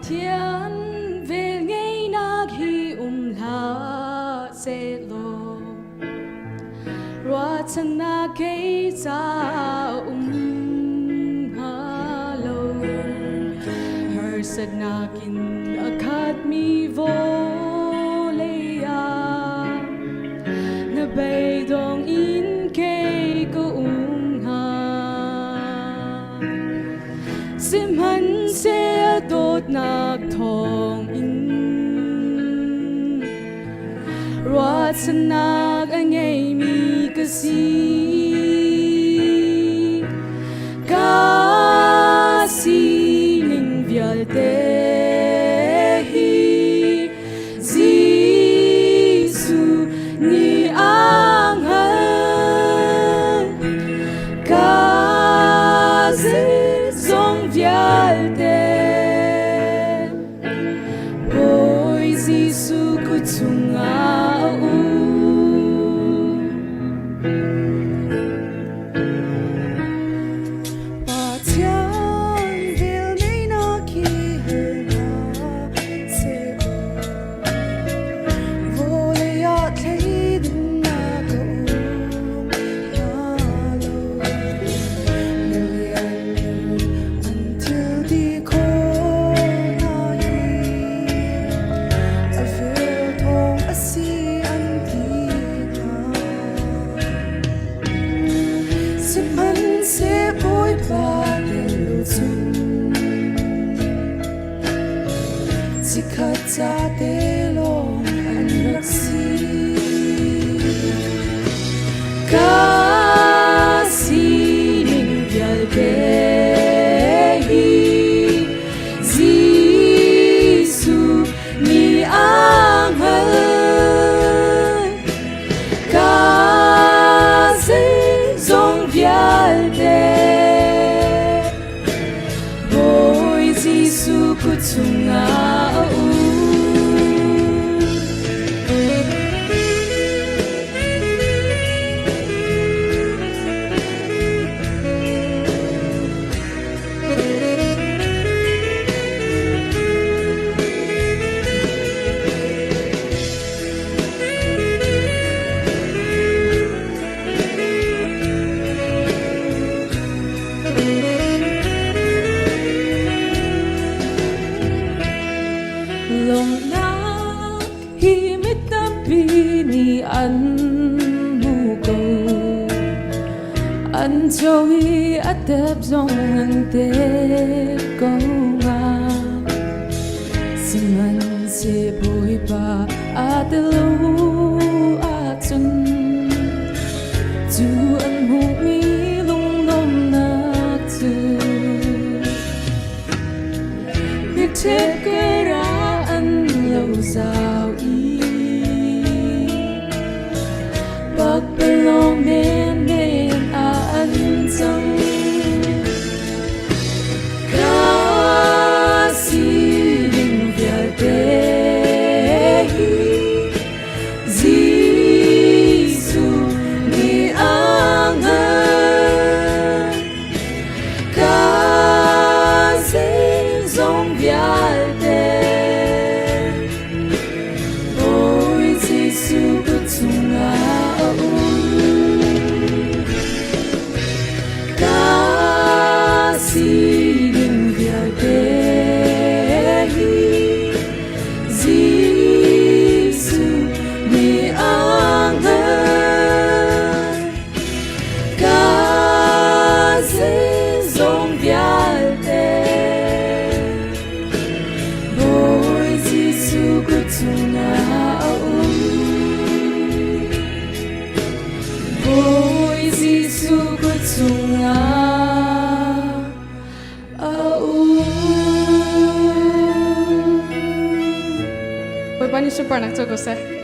Thiên về ngay na khi la se lo Roa chân na cây cha ha lo Her sad na kin akad mi vô le ya Na bay dong in cây ko ha Sim han se Dawt nag thong in Roa chân nag angay mi kasi ning vial te hi Jesuh ni anghel kasi zong vial te Jesuh ko Chung Cha te long an raksi kasi ning vial te hi Jesuh ni anghel kasi zong vial te Boy Jesuh ko Chung An joy at dep zong an te ko nga Siman se boy pa at lo at sun Tu an huk mi lung nom nak tu Big tip kara an lo sao i Bak belong men Chung kasi ning vial te hi Jesuh ni anghel kasi zong vial te Boy Jesuh ko Chung ning vial te hi Jesuh ni anghel kasi zong vial te Boy Jesuh ko Chung Boy Jesuh ko Chung Pani super nak to go se.